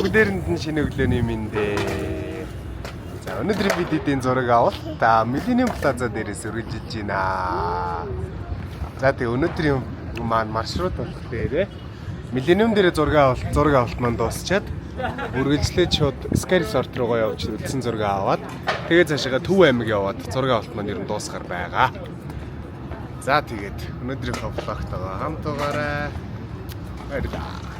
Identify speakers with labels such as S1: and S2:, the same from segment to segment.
S1: Бүгдээрэнд нь шинэ өглөөний мэндэ. За өнөөдөр бид эдийн зураг авалт Millennium Plaza дээрээс үргэлжилж байна. За тэгээ өнөөдрийн маань маршрут болохоор Millennium дээр зураг авалт маань дуусчаад үргэлжлээд шууд Sky Resort руугаа явж үдсэн зураг аваад тэгээ цаашаа Төв аймаг яваад зураг авалт маань ер нь дуусгаар байгаа. За тэгээд өнөөдрийнхөө влогтойгоо хамт байгаарай. Баярлалаа.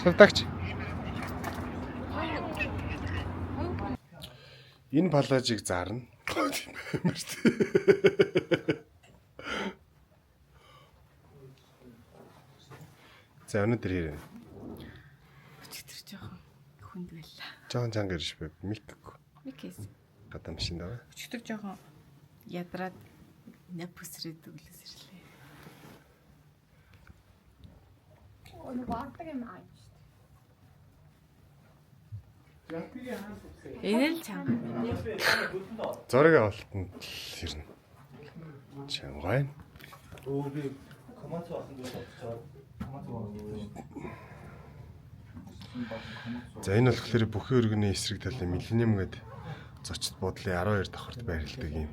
S1: Савтагч. Энэ палажийг зарна. За өнөөдөр хэрэг.
S2: Өчигдөр жоохон хүнд байлаа.
S1: Жоон чанга ирж бай.
S2: Микээс.
S1: Гадаа машин даа.
S2: Өчигдөр жоохон ядраад напсрээд өглөөс ирлээ.
S3: Он вардаг юм аа.
S2: Энэ л чанга.
S1: Зураг авалтанд ирнэ. Чангай.
S4: би команд авсан гэж бодчихоо.
S1: За энэ болохоор бүхэн өргөний эсрэг талын Millennium гээд зочд буудлын 12 давхарт байрладаг юм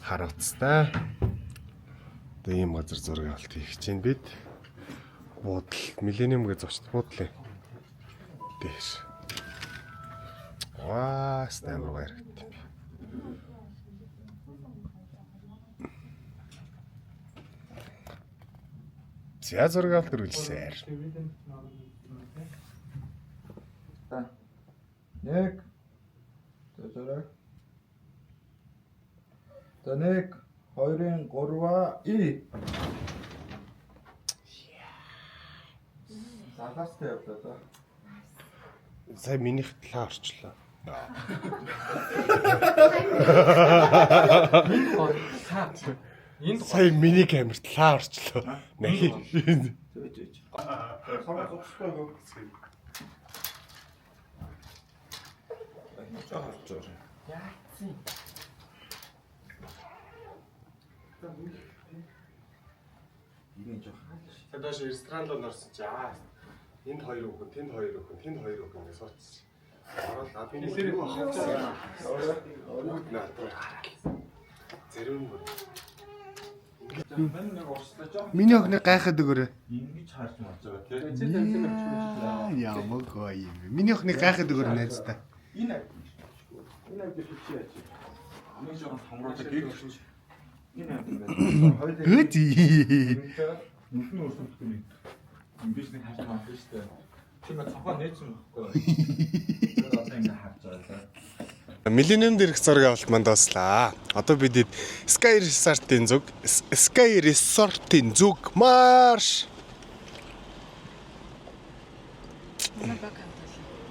S1: хар утастай. Одоо ийм газар зураг авалт хийх чинь бид буудал Millennium гээд зочд буудлын дээр. Ваа, стамбар гарагт. За зураг авалт үргэлжлэе.
S4: Нэг. За. За нэг, хоёрын, гурваа, и. Загастай явлаа да.
S1: Сая минийх талаа орчлоо. Энд сая миний камер талаа орчлоо. Нахи.
S4: Самаа зогсохгүй гоо.
S2: Яатсан.
S1: Тэдэж ресторанд орсон чи энд хоёр хүн, тэнд хоёр хүн, тэнд хоёр хүн гэж сууцсан. Орол админ юу ахаа. Ороод наатар. Зарим нь. Миний охины гайхаад өгөөрэй.
S4: Ингэж харж марж байгаа тийм.
S1: Ямар гоё юм. Миний охины гайхаад өгөөрэй найздаа.
S4: Энэ авч чи яач. Нэг жоохон хамраатай гэрч. Энэ авч.
S1: Гүти.
S4: Нүхэн өрсөлдөхгүй нэг. Имбис нэг харж марж штэ. Чи мэ цохоо нээсэн байхгүй. Одоо ингэ харж байгаа.
S1: Millennium дээрх зураг авалт манд дуслаа. Одоо бид Sky Resort-ийн зүг марш.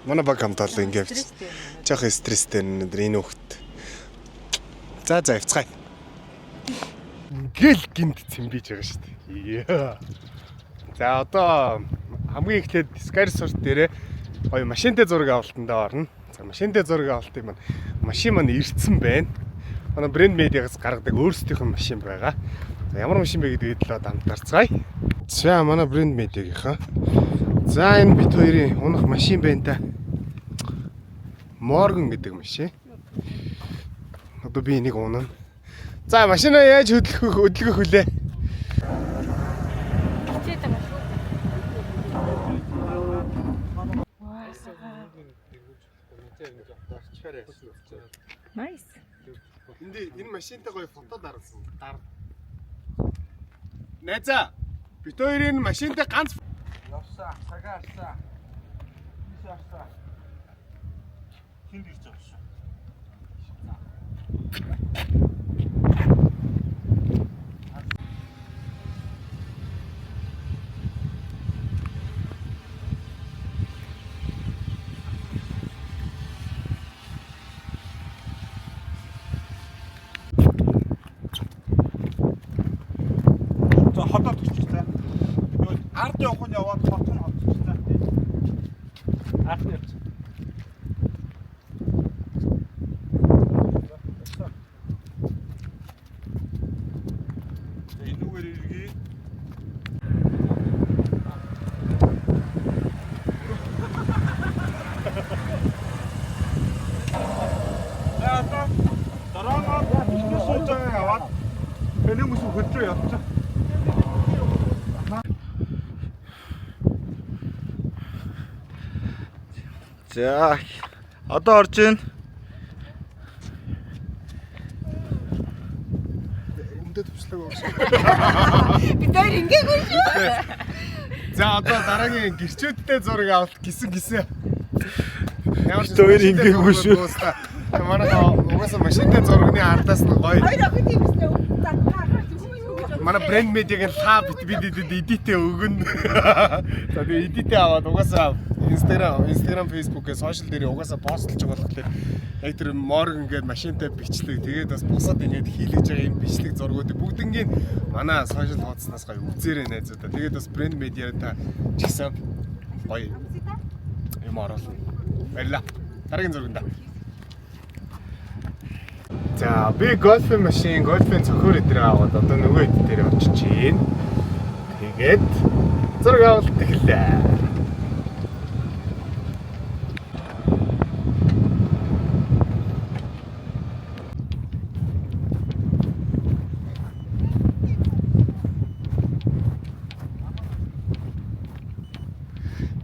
S1: Манай баг хамтаал ингээд жоох стресстэй энэ хөхт. За явцгаая. Гэл гинт цэмбиж байгаа шүү дээ. За одоо хамгийн эхлээд Sky Resort дээрээ гоё машинтай зураг авалтандаа орно. За машинтай зураг авалтын машин маань ирдсэн байна. Манай брэнд медиагаас гаргадаг өөрсдийнх нь машин байгаа. За ямар машин бэ гэдгийг л хамтарцгаая. За манай брэнд медиагийнхаа. За энэ бит хоёрын унах машин байна та. Morgan гэдэг машин. Одоо би энийг унана. За машинаа яаж хөдөлгөх вүлээ?
S2: Хичээд байгаа шүү. Nice.
S1: Энэ машинтай гоё фото дарсан. Найзаа. Бит хоёрын машинтай ганц
S4: Явсаа, цагаа алсаа. Биш авсаа. Хинд ирж байгаа шүү. За хотод оччихсан. Ард явах нь яваад хот нь хотчихсан. Ард нь явчих. Дараагаар бишкет сууж байгаа яваад тэний хүмүүс хөлжөө явчих. За одоо орж ийн.
S1: Өмдөд төвчлэг өгсөн.
S2: Бид хоёр ингээгүй шүү.
S1: За одоо дараагийн гэрчүүдтэй зураг авалт гисэн. Ямар ч
S4: Тэр ингээгүй шүү.
S1: Манай угаасаа машинтай зургийн ардаас нь гоё.
S2: Хоёр охин тийм үстэй.
S1: Манай брэнд медиагийн лав бид эдитээ өгнө. За тэгээ эдитээ аваад угаасаа Instagram, Facebook-гээ сошиал дээр угаасаа постлж байгаа болохоор яг тэр Morgan гэдэг машинтай бичлэг тэгээд бас бусад ингэж хийлгэж байгаа юм бичлэг зургуудыг бүгднийг манай сошиал хуудаснаас гоё үзээрэй найзуудаа. Тэгээд бас брэнд медиаар та ч гэсэн гоё юм оруулна. Баярлалаа. Дараагийн зурганда. За би гольфын цохиор дээр аваад одоо нөгөө хэд дээр очиж гин. Тэгээд зураг авалт эхэллээ.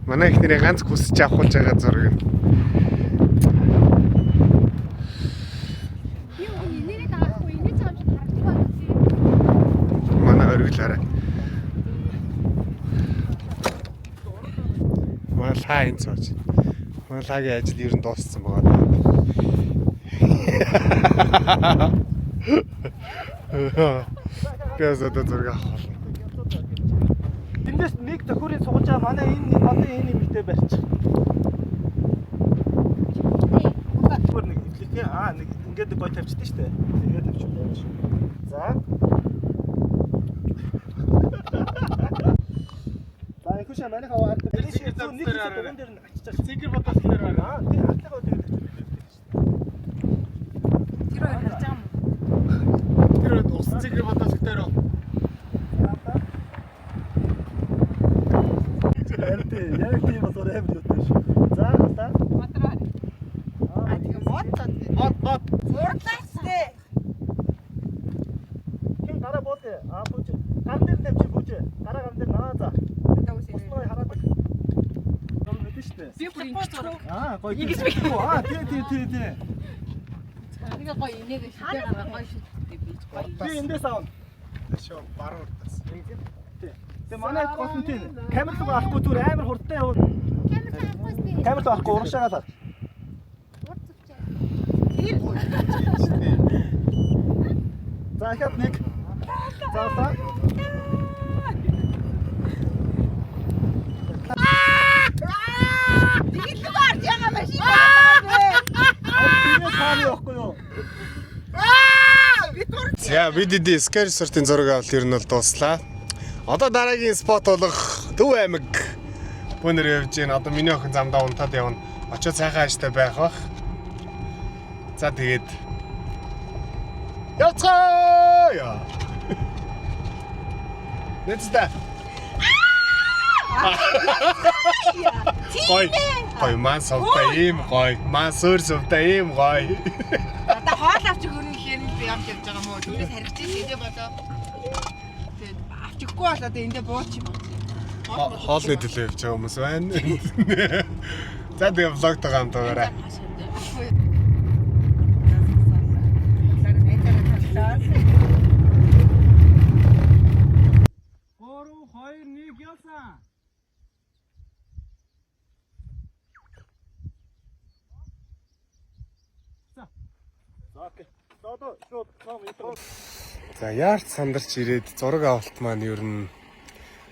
S1: Манай их нэрээ ганц хүсэж авахулж байгаа зураг нь. Манай цооч. Манай лагийн ажил ер нь дууссан байгаа. Бяз одоо зураг авах болно.
S5: Тэндээс нэг төхөрийн сууж байгаа манай энэ одоо энэ юмтэй барьчих. Төхөр нэг ибликээ нэг ингээд гой тавьчихдээ штэ. Тэгээд тавьчих байж. За. За энэ хүч манай хаваа ард дээр шиг зөв нэг дээр нь ачиж.
S1: Цэгэр бодох дээр байна.
S5: Тийм хатлага дээр тавьчих.
S2: Тэр хоёр харж байгаа юм.
S1: Тэр ус цэгэр бодох дээр.
S5: Яг тийм болоо амир юутай шүү. За одоо
S2: Матраа. Тийм бот. Зурлаач.
S5: хин гараа боолээ. Бууж. Гар дээр тавьчих бууж. Гараа гар дээр наа за. Уснаа хараад. Гол мэдэн штэ.
S2: Би бүр ингэж зураг.
S5: Гоё.
S2: Ингэж би.
S5: Тий.
S2: Нэг гоё энийг шидэ гараа гоё шидэ бийж гоё.
S5: Би эндээс аав.
S1: Шоо баруун уртаас.
S5: Тэгээ манай гол нь тийм. Камер руу авахгүй зүгээр амар хурдтай явуу. Камер руу авахгүй урагшаагаа. За ихэд нэг. За та.
S2: Дийлэн барж байгаа машин.
S5: Тэгээ цааны явахгүй юу?
S1: За бид Скайр сортын зураг авалт ер нь бол дууслаа. Одоо дараагийн спот болох Төв аймаг бүнэр явж гин. Одоо миний охин замдаа унтаад явна. Очоод сайхан ажтай байх бах. За тэгээд явцгаа. Нэцтэй. Гой ман совтай ийм гой. Ман суур совтай ийм гой.
S2: Одоо хоол авч өгөрөн гэхээр би явж байгаа юм уу? Түүнээс харигч энэ болоо. Тэгээд авчихгүй бол одоо эндээ бууч юм.
S1: Хоолны төлөө явж байгаа хүмүүс байна. За тэгээ влогтой хамтаарай.
S5: Гурав, хоёр, нэг явсан.
S1: За яарч сандарч ирээд зураг авалт маань ер нь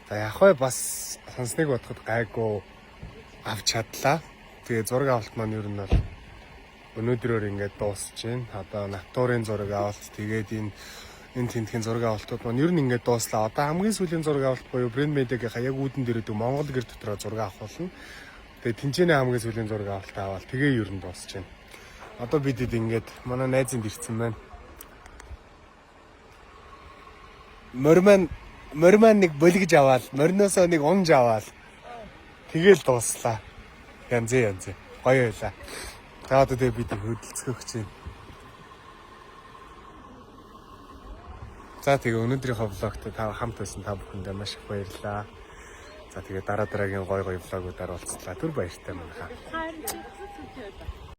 S1: за яг хөө бас сансныг бодоход гайгүй авч чадлаа. Тэгээ зураг авалт маань ер нь бол өнөөдрөөр ингээд дуусч байна. Одоо натурын зураг авалт тэгээд энэ тентхийн зураг авалтууд маань ер нь ингээд дууслаа. Одоо хамгийн сүүлийн зураг авалт буюу брэнд медиагийн яг үүдэн дээр дүү Монгол гэр дотроо зураг авах болно. Тэгээд тэнцэнэ хамгийн сүүлийн зураг авалт аваад тэгээ ер нь дуусч байна. Одоо бид ингээд манай найзынд ирсэн байна. Морман нэг бөлгөж аваад, морноосоо нэг унж аваад тэгэл дууслаа. Янз. Гоё байлаа. За одоо тэгээ бид хөдөлцөх гэж байна. За тэгээ өнөөдрийнхөө влогт та хамт байсан та бүхэндээ маш их баярлалаа. За тэгээ дараагийн гой влогуудаар уулзлаа. Түр баяртай мөн хаа.